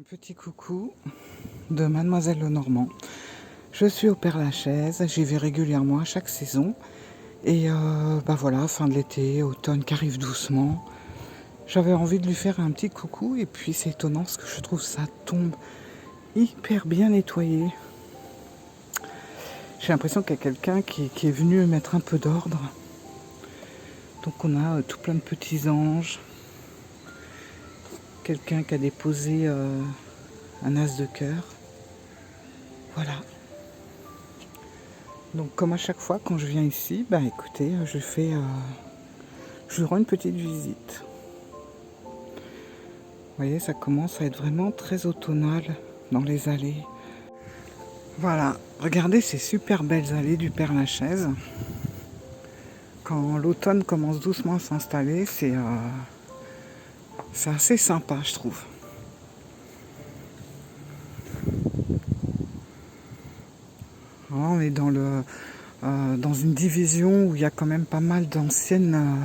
Un petit coucou de Mademoiselle Lenormand. Je suis au Père-Lachaise, j'y vais régulièrement à chaque saison. Et voilà, fin de l'été, automne qui arrive doucement. J'avais envie de lui faire un petit coucou et puis c'est étonnant parce que je trouve ça tombe hyper bien nettoyé. J'ai l'impression qu'il y a quelqu'un qui est venu mettre un peu d'ordre. Donc on a tout plein de petits anges. Quelqu'un qui a déposé un as de cœur. Voilà. Donc comme à chaque fois quand je viens ici, écoutez, je lui rends une petite visite. Vous voyez, ça commence à être vraiment très automnal dans les allées. Voilà, regardez ces super belles allées du Père-Lachaise. Quand l'automne commence doucement à s'installer, c'est assez sympa, je trouve. Voilà, on est dans une division où il y a quand même pas mal d'anciennes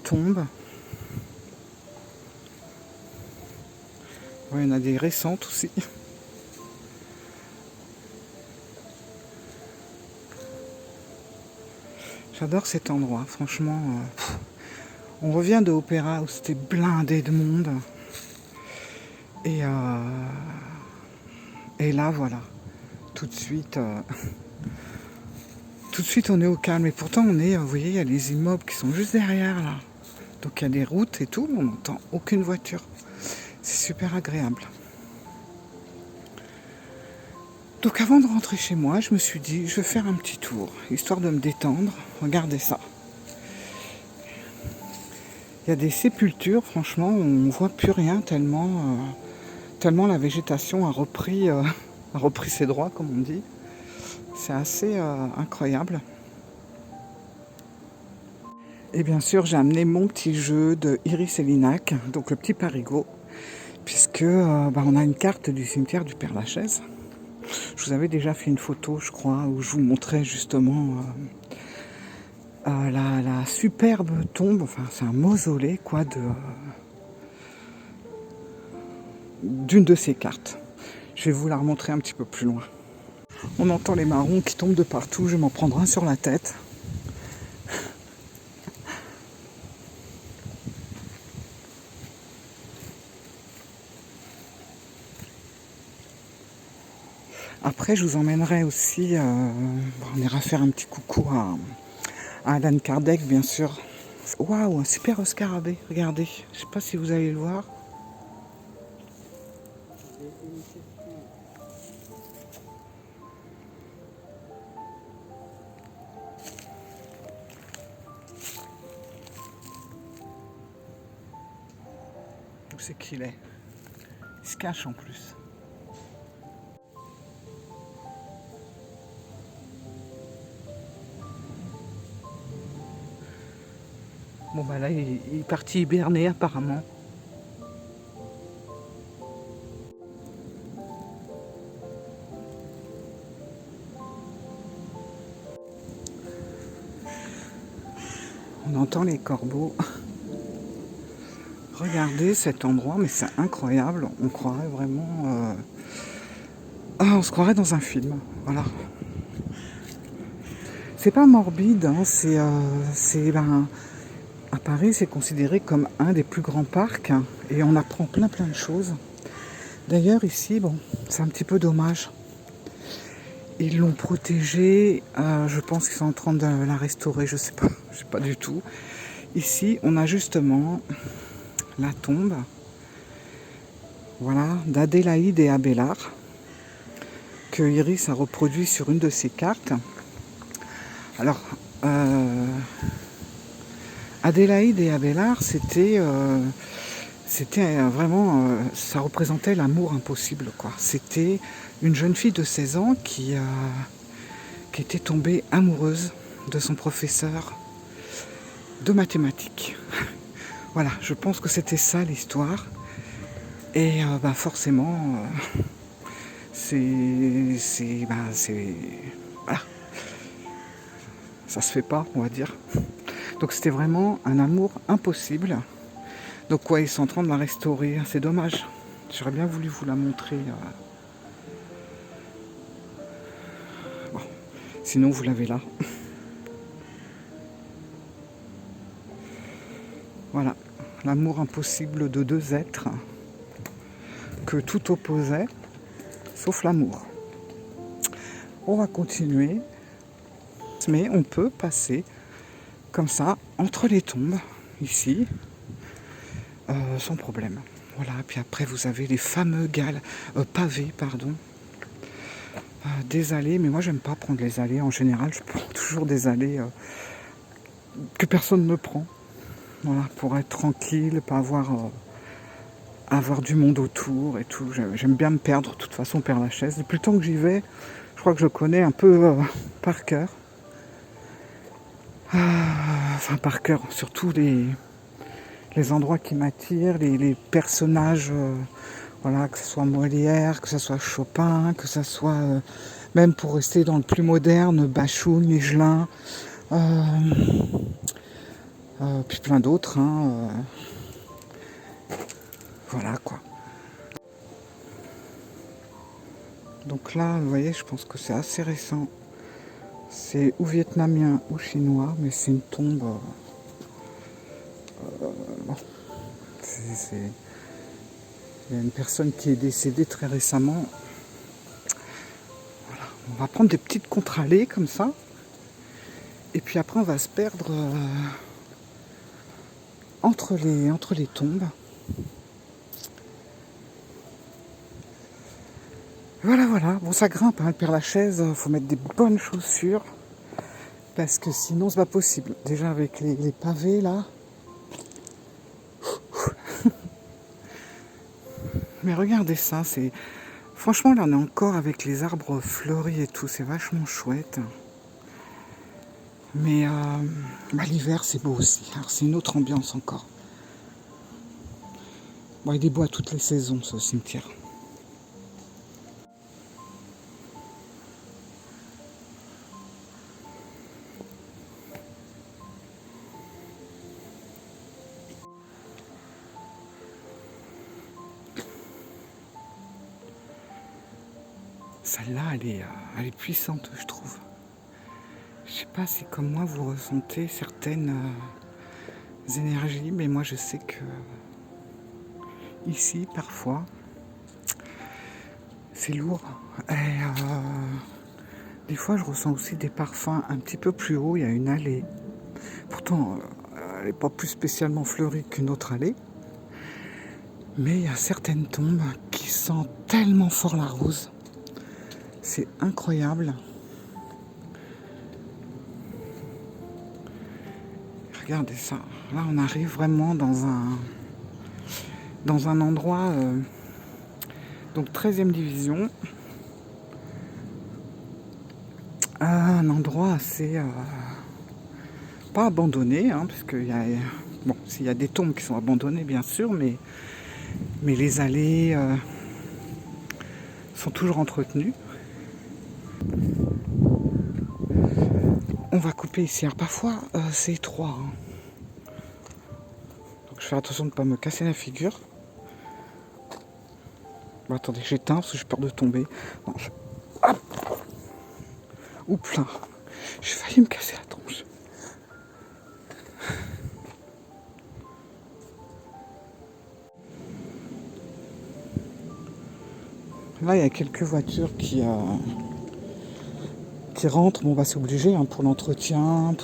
tombes. Ouais, il y en a des récentes aussi. J'adore cet endroit, franchement. On revient de Opéra où c'était blindé de monde. Et là, voilà, tout de suite, on est au calme. Et pourtant, vous voyez, il y a les immeubles qui sont juste derrière, là. Donc, il y a des routes et tout, mais on n'entend aucune voiture. C'est super agréable. Donc, avant de rentrer chez moi, je me suis dit, je vais faire un petit tour, histoire de me détendre. Regardez ça. Il y a des sépultures, franchement, on ne voit plus rien tellement la végétation a repris ses droits, comme on dit. C'est assez incroyable. Et bien sûr, j'ai amené mon petit jeu de Iris et Linac, donc le petit parigot, puisque on a une carte du cimetière du Père-Lachaise. Je vous avais déjà fait une photo, je crois, où je vous montrais justement la superbe tombe, enfin c'est un mausolée quoi, d'une de ces cartes. Je vais vous la remontrer un petit peu plus loin. On entend les marrons qui tombent de partout, je vais m'en prendre un sur la tête. Après, je vous emmènerai aussi, on ira faire un petit coucou à Alan Kardec, bien sûr. Waouh, un super scarabée, regardez. Je sais pas si vous allez le voir. Où c'est qu'il est? Il se cache en plus. Bon là, il est parti hiberner apparemment. On entend les corbeaux. Regardez cet endroit, mais c'est incroyable. On croirait vraiment... on se croirait dans un film. Voilà. C'est pas morbide, hein, à Paris, c'est considéré comme un des plus grands parcs hein, et on apprend plein de choses. D'ailleurs, ici, c'est un petit peu dommage. Ils l'ont protégée, je pense qu'ils sont en train de la restaurer, je sais pas du tout. Ici, on a justement la tombe, voilà, d'Adélaïde et Abélard, que Iris a reproduit sur une de ses cartes. Alors, Adélaïde et Abélard, c'était vraiment, ça représentait l'amour impossible, quoi. C'était une jeune fille de 16 ans qui était tombée amoureuse de son professeur de mathématiques. Voilà, je pense que c'était ça l'histoire. Et forcément, voilà, ça se fait pas, on va dire. Donc c'était vraiment un amour impossible. Donc ouais, ils sont en train de la restaurer. C'est dommage. J'aurais bien voulu vous la montrer. Bon. Sinon, vous l'avez là. Voilà. L'amour impossible de deux êtres que tout opposait, sauf l'amour. On va continuer. Mais on peut passer comme ça entre les tombes, ici, sans problème. Voilà, puis après vous avez les fameux pavés, des allées, mais moi j'aime pas prendre les allées, en général je prends toujours des allées que personne ne prend, voilà, pour être tranquille, pas avoir du monde autour et tout. J'aime bien me perdre, de toute façon, Père Lachaise. Depuis le temps que j'y vais, je crois que je connais un peu par cœur. Enfin par cœur, surtout les endroits qui m'attirent, les personnages, voilà, que ce soit Molière, que ce soit Chopin, que ce soit, même pour rester dans le plus moderne, Bachoun, Higelin, puis plein d'autres, voilà quoi. Donc là, vous voyez, je pense que c'est assez récent. C'est ou vietnamien ou chinois, mais c'est une tombe. Bon, il y a une personne qui est décédée très récemment. Voilà. On va prendre des petites contre-allées comme ça. Et puis après, on va se perdre entre les tombes. Voilà, voilà. Bon, ça grimpe, le Père Lachaise. Faut mettre des bonnes chaussures. Parce que sinon, c'est pas possible. Déjà, avec les pavés, là. Mais regardez ça, c'est... Franchement, là, on est encore avec les arbres fleuris et tout. C'est vachement chouette. Mais l'hiver, c'est beau aussi. Alors, c'est une autre ambiance encore. Bon, il y a des bois toutes les saisons, ce cimetière. Celle-là, elle est puissante, je trouve. Je sais pas si comme moi vous ressentez certaines énergies, mais moi je sais que ici, parfois, c'est lourd. Et des fois, je ressens aussi des parfums un petit peu plus haut. Il y a une allée. Pourtant, elle n'est pas plus spécialement fleurie qu'une autre allée. Mais il y a certaines tombes qui sentent tellement fort la rose. C'est incroyable. Regardez ça. Là, on arrive vraiment dans un endroit, donc 13e division. Un endroit assez... pas abandonné, parce qu'il y a... Bon, s'il y a des tombes qui sont abandonnées, bien sûr, mais les allées sont toujours entretenues. On va couper ici. Alors parfois, c'est étroit. Donc je fais attention de ne pas me casser la figure. Bon, attendez, j'éteins parce que j'ai peur de tomber. Non, hop. Oups là. J'ai failli me casser la tronche. Là, il y a quelques voitures qui rentrent. Bon, bah, c'est obligé pour l'entretien,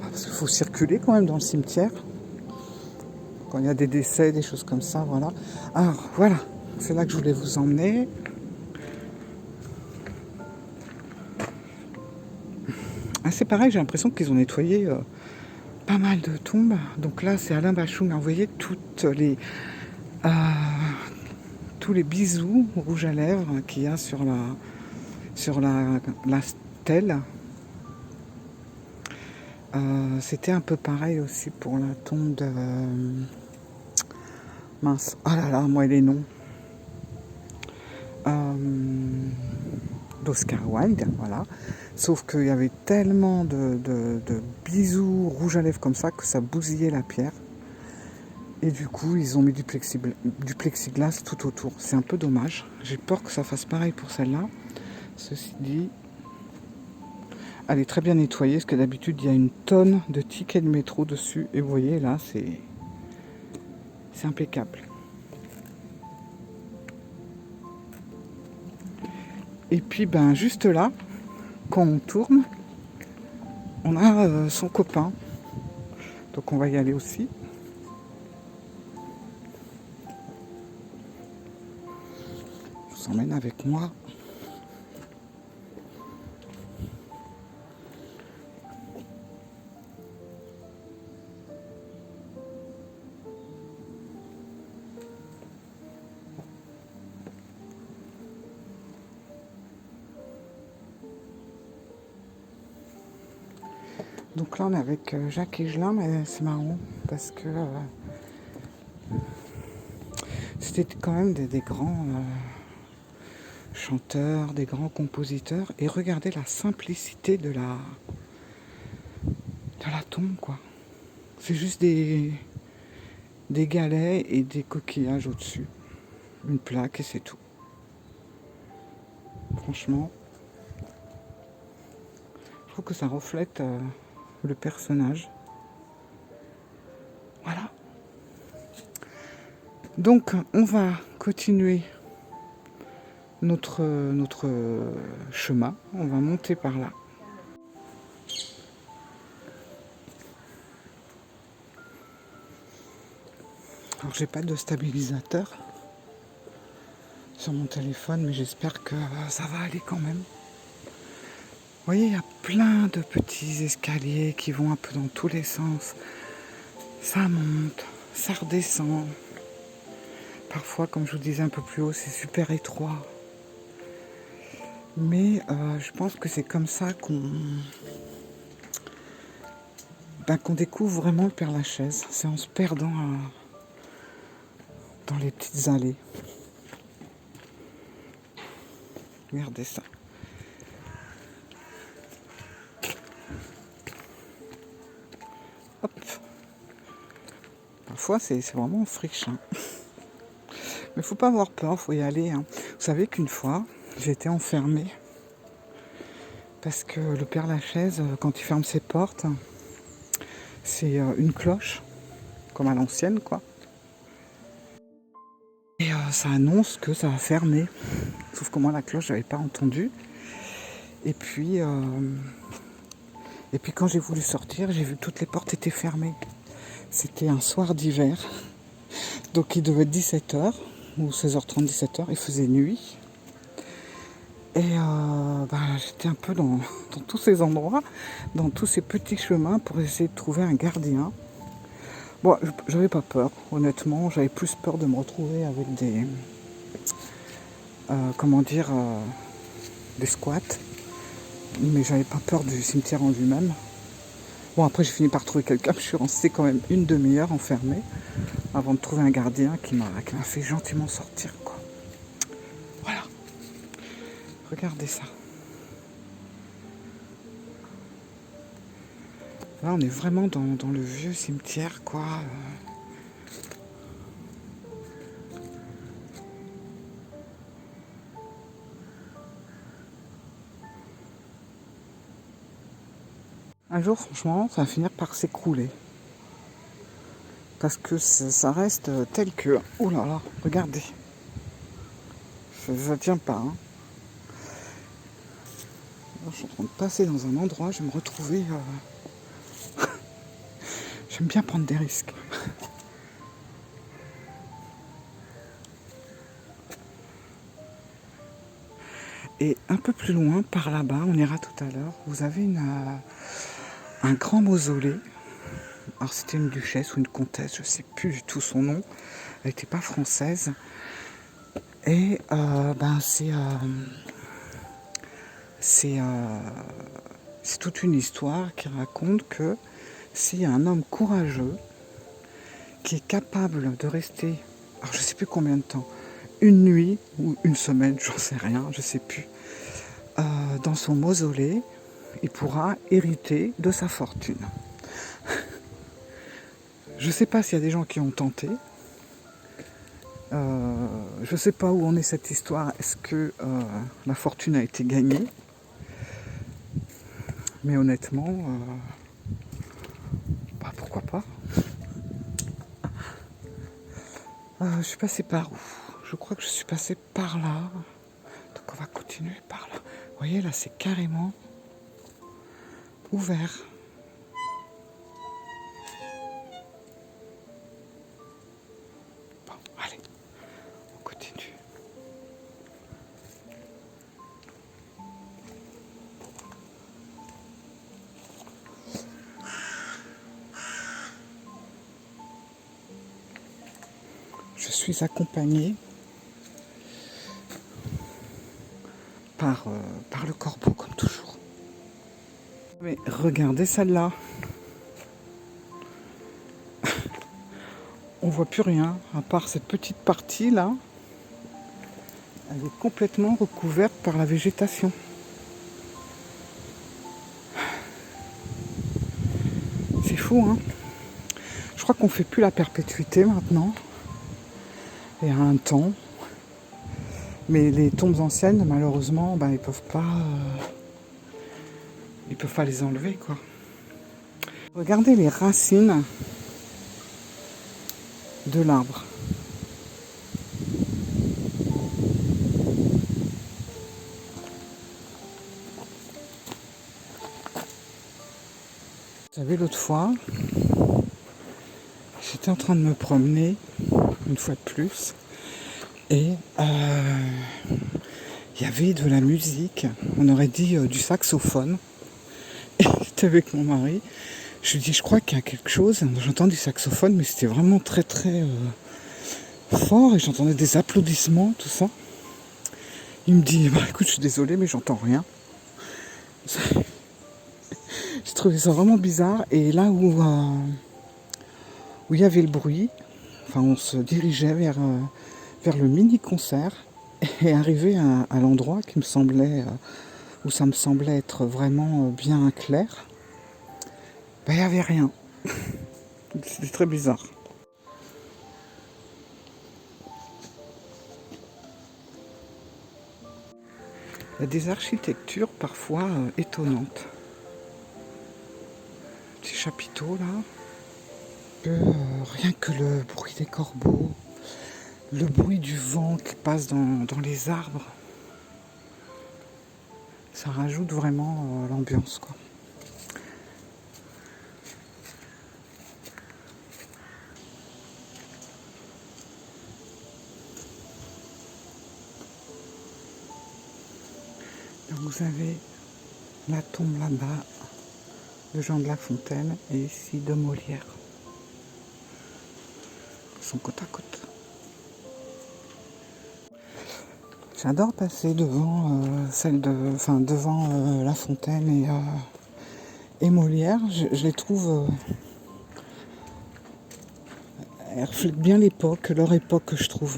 parce qu'il faut circuler quand même dans le cimetière. Quand il y a des décès, des choses comme ça, voilà. Alors, voilà. C'est là que je voulais vous emmener. C'est pareil, j'ai l'impression qu'ils ont nettoyé pas mal de tombes. Donc là, c'est Alain Bachung. Vous voyez tous les bisous rouges à lèvres qu'il y a sur la stèle. C'était un peu pareil aussi pour la tombe de... mince, oh là là, moi les noms. d'Oscar Wilde, voilà. Sauf qu'il y avait tellement de bisous rouge à lèvres comme ça que ça bousillait la pierre. Et du coup, ils ont mis du plexiglas tout autour. C'est un peu dommage. J'ai peur que ça fasse pareil pour celle-là. Ceci dit, elle est très bien nettoyée, parce que d'habitude, il y a une tonne de tickets de métro dessus. Et vous voyez, là, c'est impeccable. Et puis, ben, juste là, quand on tourne, on a son copain. Donc, on va y aller aussi. Je vous emmène avec moi. Donc là, on est avec Jacques Higelin, mais c'est marrant parce que c'était quand même des grands chanteurs, des grands compositeurs. Et regardez la simplicité de la tombe, quoi. C'est juste des galets et des coquillages au-dessus. Une plaque et c'est tout. Franchement, je trouve que ça reflète le personnage. Voilà. Donc, on va continuer notre chemin. On va monter par là. Alors, j'ai pas de stabilisateur sur mon téléphone, mais j'espère que ça va aller quand même. Vous voyez, il y a plein de petits escaliers qui vont un peu dans tous les sens. Ça monte, ça redescend. Parfois, comme je vous disais un peu plus haut, c'est super étroit. Mais je pense que c'est comme ça qu'on découvre vraiment le Père-Lachaise. C'est en se perdant dans les petites allées. Regardez ça. Hop. Parfois, c'est vraiment friche. Hein. Mais faut pas avoir peur, faut y aller. Hein. Vous savez qu'une fois, j'ai été enfermée parce que le Père-Lachaise, quand il ferme ses portes, c'est une cloche, comme à l'ancienne, quoi. Et ça annonce que ça va fermer. Sauf que moi, la cloche, je n'avais pas entendu. Et puis quand j'ai voulu sortir, j'ai vu que toutes les portes étaient fermées. C'était un soir d'hiver. Donc il devait être 17h, ou 16h30, 17h. Il faisait nuit. Et j'étais un peu dans tous ces endroits, dans tous ces petits chemins pour essayer de trouver un gardien. Bon, j'avais pas peur, honnêtement. J'avais plus peur de me retrouver avec des squats. Mais j'avais pas peur du cimetière en lui-même. Bon, après j'ai fini par trouver quelqu'un. Je suis restée quand même une demi-heure enfermée avant de trouver un gardien qui m'a fait gentiment sortir, quoi. Voilà. Regardez ça. Là, on est vraiment dans le vieux cimetière, quoi. Un jour, franchement, ça va finir par s'écrouler. Parce que ça reste tel que... Oh là là, regardez. Ça tient pas. Hein. Alors, je suis en train de passer dans un endroit, je vais me retrouver... J'aime bien prendre des risques. Et un peu plus loin, par là-bas, on ira tout à l'heure, vous avez un grand mausolée. Alors c'était une duchesse ou une comtesse, je ne sais plus du tout son nom. Elle n'était pas française. Et c'est toute une histoire qui raconte que s'il y a un homme courageux qui est capable de rester, alors je ne sais plus combien de temps, une nuit ou une semaine, j'en sais rien, je ne sais plus, dans son mausolée, il pourra hériter de sa fortune. Je ne sais pas s'il y a des gens qui ont tenté. Je ne sais pas où en est cette histoire. Est-ce que la fortune a été gagnée? Mais honnêtement, bah, pourquoi pas? Je suis passée par où? Je crois que je suis passée par là. Donc on va continuer par là. Vous voyez, là c'est carrément ouvert. Bon, allez, on continue. Je suis accompagnée par le corbeau, comme toujours. Mais regardez celle-là. On voit plus rien, à part cette petite partie-là. Elle est complètement recouverte par la végétation. C'est fou, hein? Je crois qu'on fait plus la perpétuité maintenant. Il y a un temps. Mais les tombes anciennes, malheureusement, ben, ils peuvent pas les enlever, quoi. Regardez les racines de l'arbre. Vous savez, l'autre fois, j'étais en train de me promener, une fois de plus, et il y avait de la musique, on aurait dit du saxophone. Et j'étais avec mon mari, je lui dis, je crois qu'il y a quelque chose, j'entends du saxophone, mais c'était vraiment très très fort, et j'entendais des applaudissements, tout ça. Il me dit, bah écoute, je suis désolé, mais j'entends rien. J'ai trouvé ça vraiment bizarre, et là où il y avait le bruit, enfin on se dirigeait vers le mini-concert, et arrivé à l'endroit qui me semblait, où ça me semblait être vraiment bien clair, ben il n'y avait rien. C'était très bizarre. Il y a des architectures parfois étonnantes. Petit chapiteau là. Rien que le bruit des corbeaux, le bruit du vent qui passe dans les arbres, ça rajoute vraiment l'ambiance, quoi. Donc vous avez la tombe là-bas de Jean de La Fontaine et ici de Molière. Ils sont côte à côte. J'adore passer devant devant La Fontaine et Molière. Je les trouve, elles reflètent bien l'époque, leur époque, je trouve.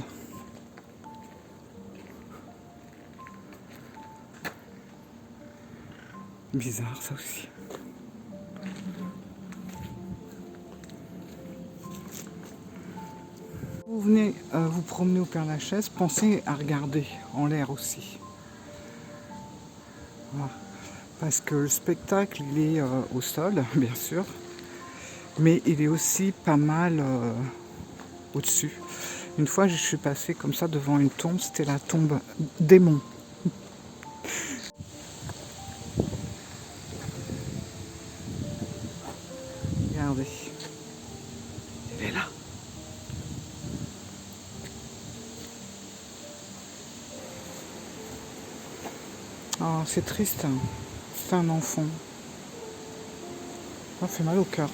Bizarre ça aussi. Vous venez vous promener au Père-Lachaise, pensez à regarder en l'air aussi. Voilà. Parce que le spectacle, il est au sol, bien sûr, mais il est aussi pas mal au-dessus. Une fois, je suis passée comme ça devant une tombe, c'était la tombe démon. Regardez. Elle est là. Oh, c'est triste. Hein. C'est un enfant. Ça fait mal au cœur.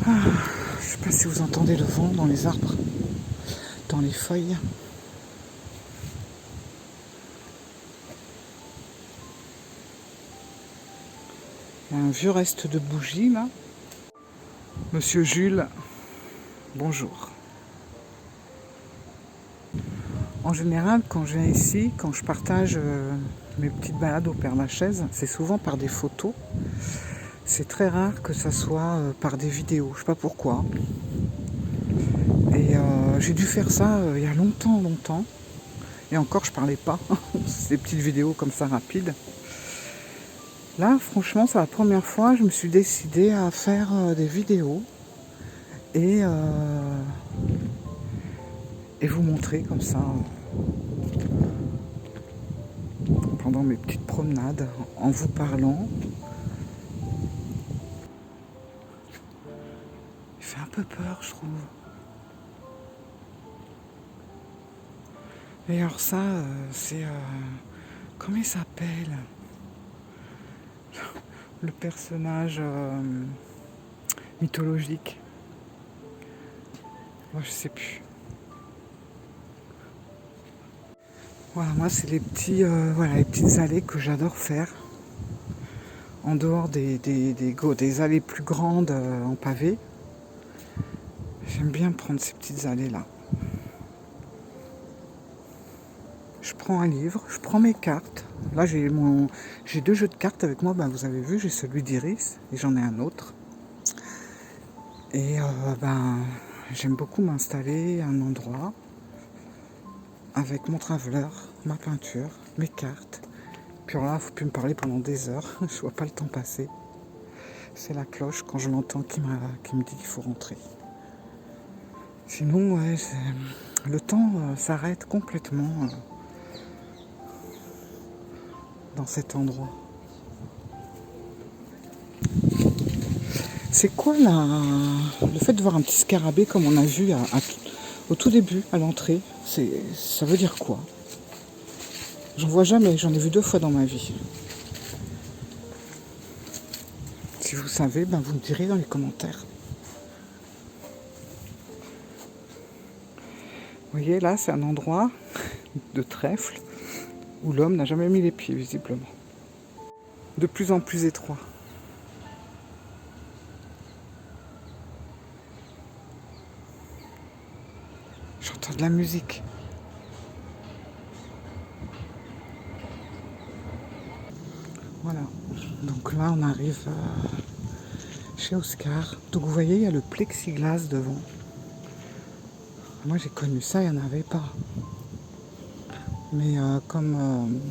Je ne sais pas si vous entendez le vent dans les arbres, dans les feuilles. Il y a un vieux reste de bougie là. Monsieur Jules, bonjour. En général, quand je viens ici, quand je partage mes petites balades au Père-Lachaise, c'est souvent par des photos. C'est très rare que ça soit par des vidéos. Je sais pas pourquoi. Et j'ai dû faire ça il y a longtemps, longtemps. Et encore, je parlais pas. C'est des petites vidéos comme ça rapides. Là, franchement, c'est la première fois que je me suis décidée à faire des vidéos et, et vous montrer comme ça pendant mes petites promenades en vous parlant. Il fait un peu peur, je trouve. Et alors ça, c'est... comment il s'appelle le personnage mythologique. Moi, je sais plus. Voilà, moi, c'est les petits, voilà, les petites allées que j'adore faire. En dehors des allées plus grandes en pavé. J'aime bien prendre ces petites allées-là. Je prends un livre, je prends mes cartes. Là, j'ai 2 jeux de cartes avec moi. Ben, vous avez vu, j'ai celui d'Iris et j'en ai un autre. Et j'aime beaucoup m'installer à un endroit avec mon traveleur, ma peinture, mes cartes. Puis là, il ne faut plus me parler pendant des heures. Je ne vois pas le temps passer. C'est la cloche quand je l'entends qui me dit qu'il faut rentrer. Sinon, ouais, le temps s'arrête complètement dans cet endroit. C'est quoi le fait de voir un petit scarabée comme on a vu au tout début, à l'entrée, ça veut dire quoi? J'en vois jamais, j'en ai vu 2 fois dans ma vie. Si vous savez, vous me direz dans les commentaires. Vous voyez, là, c'est un endroit de trèfle où l'homme n'a jamais mis les pieds, visiblement. De plus en plus étroit. J'entends de la musique. Voilà. Donc là, on arrive chez Oscar. Donc vous voyez, il y a le plexiglas devant. Moi, j'ai connu ça, il n'y en avait pas. Mais comme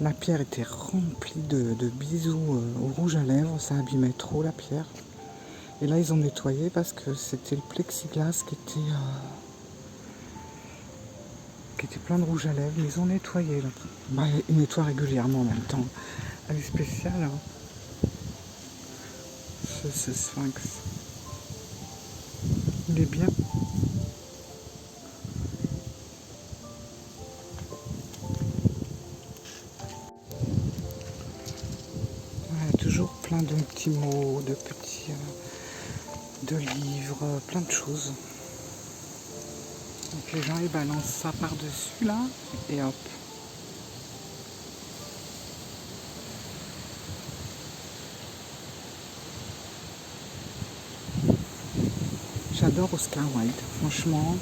la pierre était remplie de bisous au rouge à lèvres, ça abîmait trop la pierre. Et là, ils ont nettoyé parce que c'était le plexiglas qui était plein de rouge à lèvres. Mais ils ont nettoyé. Là. Ils nettoient régulièrement en même temps. Elle est spéciale, hein. Ce sphinx. Il est bien. Toujours plein de petits mots, de petits de livres, plein de choses. Donc les gens ils balancent ça par-dessus là et hop. J'adore Oscar Wilde, franchement.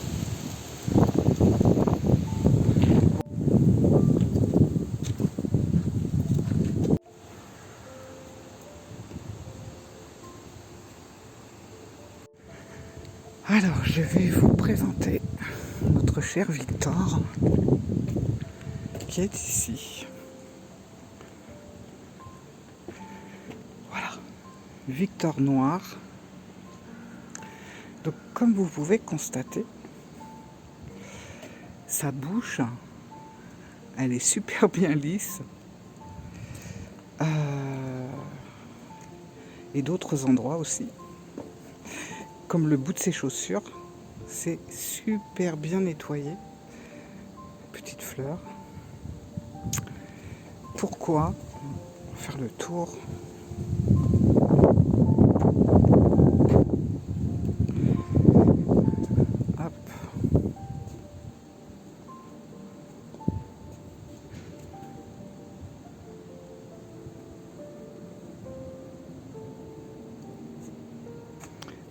Alors, je vais vous présenter notre cher Victor qui est ici. Voilà, Victor Noir. Donc, comme vous pouvez constater, sa bouche, elle est super bien lisse. Et d'autres endroits aussi. Comme le bout de ses chaussures, c'est super bien nettoyé. Petite fleur. Pourquoi? On va faire le tour. Hop.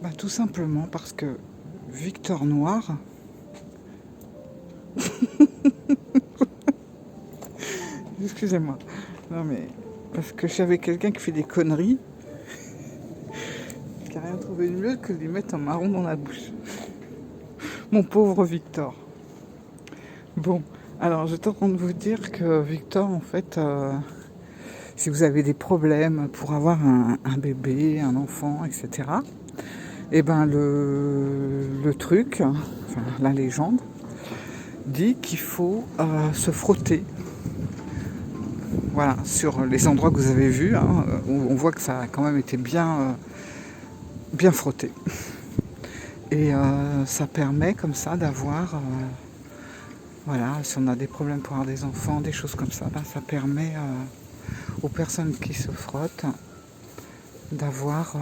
Bah, tout simplement parce que Victor Noir, excusez-moi, non mais parce que j'avais quelqu'un qui fait des conneries, qui n'a rien trouvé de mieux que de lui mettre un marron dans la bouche. Mon pauvre Victor. Bon, alors j'étais en train de vous dire que Victor, en fait, si vous avez des problèmes pour avoir un bébé, un enfant, etc., et ben le truc, enfin la légende, dit qu'il faut se frotter. Voilà, sur les endroits que vous avez vus, hein, on voit que ça a quand même été bien frotté. Et ça permet comme ça d'avoir, voilà, si on a des problèmes pour avoir des enfants, des choses comme ça, ben, ça permet aux personnes qui se frottent d'avoir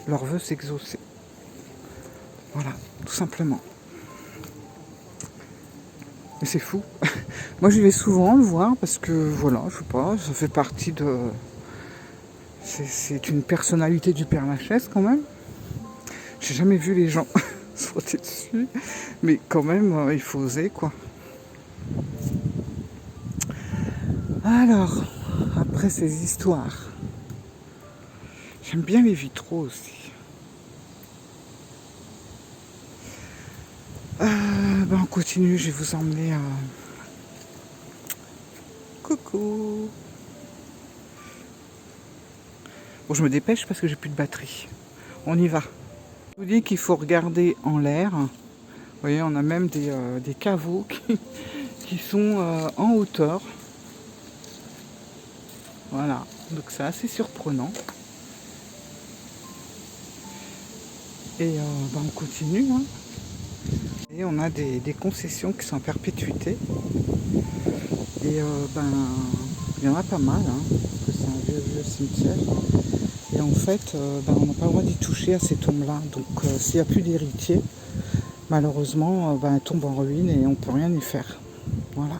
leurs vœux s'exaucer. Voilà, tout simplement. Mais c'est fou. Moi j'y vais souvent le voir parce que voilà, je sais pas, ça fait partie de. C'est une personnalité du Père Lachaise quand même. J'ai jamais vu les gens se frotter dessus, mais quand même il faut oser quoi. Alors, après ces histoires, j'aime bien les vitraux aussi. Ben on continue, je vais vous emmener à. Coucou. Bon, je me dépêche parce que j'ai plus de batterie. On y va. Je vous dis qu'il faut regarder en l'air. Vous voyez, on a même des caveaux qui sont en hauteur. Voilà, donc c'est assez surprenant. Et ben on continue. Hein. Et on a des concessions qui sont en perpétuité. Et ben il y en a pas mal, hein, parce que c'est un vieux cimetière. Et en fait, ben, on n'a pas le droit d'y toucher à ces tombes-là. Donc s'il n'y a plus d'héritiers, malheureusement, ben, elles tombent en ruine et on ne peut rien y faire. Voilà.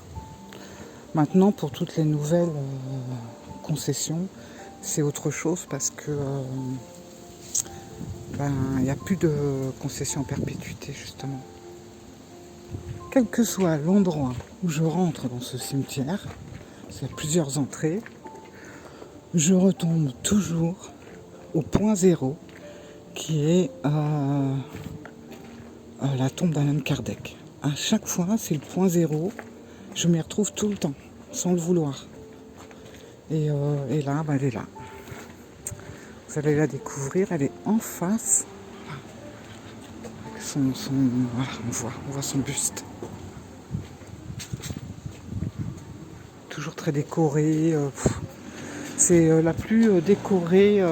Maintenant, pour toutes les nouvelles concessions, c'est autre chose parce que ben, il n'y a plus de concessions en perpétuité, justement. Quel que soit l'endroit où je rentre dans ce cimetière, il y a plusieurs entrées, je retombe toujours au point zéro qui est la tombe d'Alan Kardec. À chaque fois, c'est le point zéro. Je m'y retrouve tout le temps, sans le vouloir. Et là, ben, elle est là. Vous allez la découvrir, elle est en face. Avec voilà, on voit son buste. Toujours très décorée. C'est la plus décorée.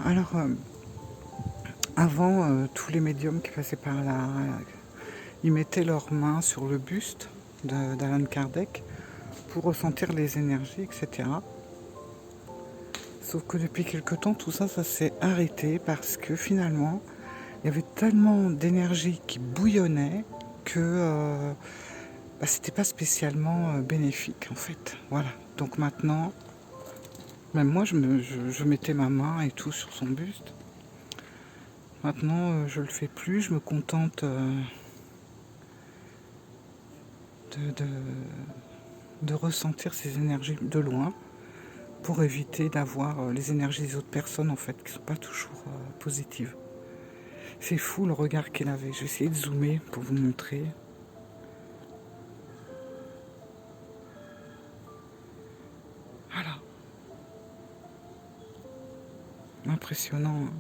Alors, avant, tous les médiums qui passaient par là, ils mettaient leurs mains sur le buste d'Alan Kardec pour ressentir les énergies, etc. Sauf que depuis quelque temps, tout ça, ça s'est arrêté parce que finalement, il y avait tellement d'énergie qui bouillonnait que bah, c'était pas spécialement bénéfique en fait. Voilà. Donc maintenant, même moi, je mettais ma main et tout sur son buste. Maintenant, je le fais plus. Je me contente de ressentir ces énergies de loin pour éviter d'avoir les énergies des autres personnes en fait qui sont pas toujours positives. C'est fou le regard qu'elle avait. Je vais essayer de zoomer pour vous montrer. Voilà. Impressionnant. Hein.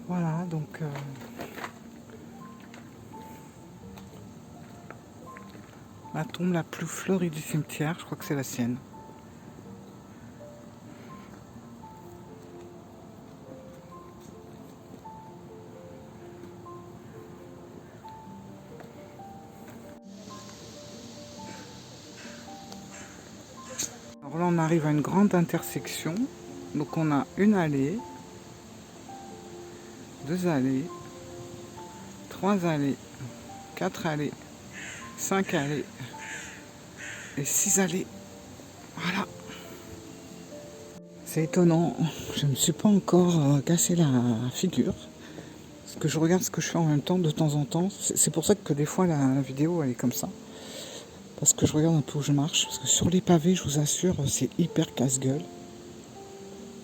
Voilà, donc La tombe la plus fleurie du cimetière, je crois que c'est la sienne. Alors là, on arrive à une grande intersection. Donc on a une allée, 2 allées, 3 allées, 4 allées, 5 allées et 6 allées. Voilà. C'est étonnant, je ne me suis pas encore cassé la figure. Parce que je regarde ce que je fais en même temps de temps en temps. C'est pour ça que des fois la vidéo elle est comme ça. Parce que je regarde un peu où je marche. Parce que sur les pavés, je vous assure, c'est hyper casse-gueule.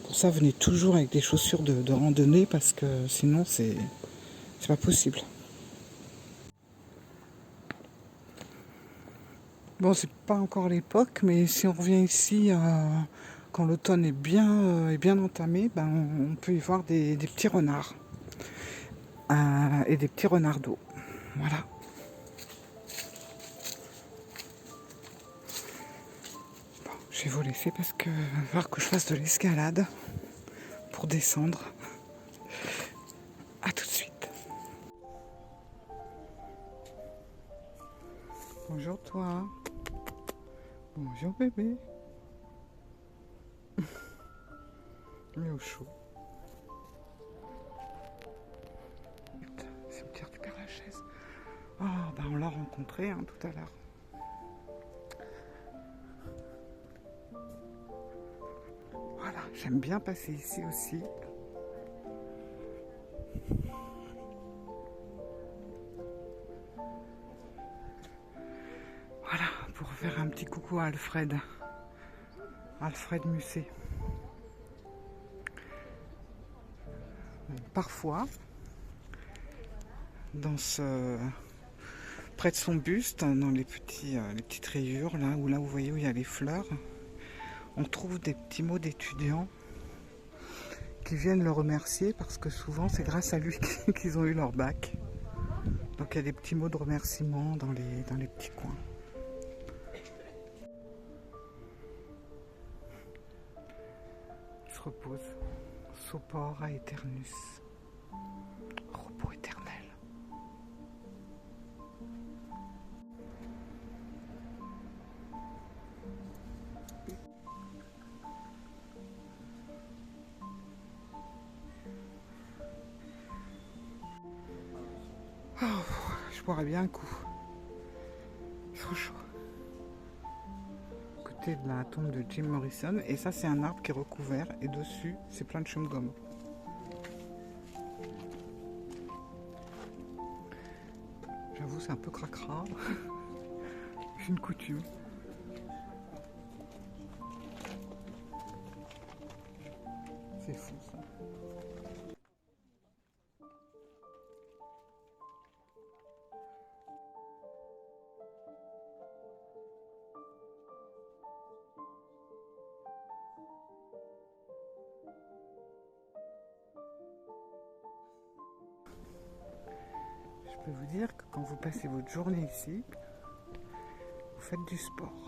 Pour ça, venez toujours avec des chaussures de randonnée parce que sinon c'est pas possible. Bon, c'est pas encore l'époque, mais si on revient ici quand l'automne est bien entamé, ben, on peut y voir des petits renards et des petits renards d'eau. Voilà. Bon, je vais vous laisser parce que va falloir que je fasse de l'escalade pour descendre. À tout de suite. Bonjour toi. Bonjour bébé. Mais au chaud. Cimetière du Père-Lachaise. Oh, ben on l'a rencontré tout à l'heure. Voilà, j'aime bien passer ici aussi. Voilà, pour faire un petit coucou à Alfred. Alfred Musset. Parfois, près de son buste, dans les petites rayures, là où vous voyez où il y a les fleurs, on trouve des petits mots d'étudiants qui viennent le remercier parce que souvent c'est grâce à lui qu'ils ont eu leur bac. Donc il y a des petits mots de remerciement dans les petits coins. Il se repose. Sopor aeternus. Repos éternel. Oh, je boirais bien un coup. C'est trop chaud. Côté de la tombe de Jim Morrison. Et ça, c'est un arbre qui est recouvert. Et dessus, c'est plein de chewing-gum. J'avoue, c'est un peu cracra. C'est une coutume. C'est fou, ça. Je peux vous dire que quand vous passez votre journée ici, vous faites du sport.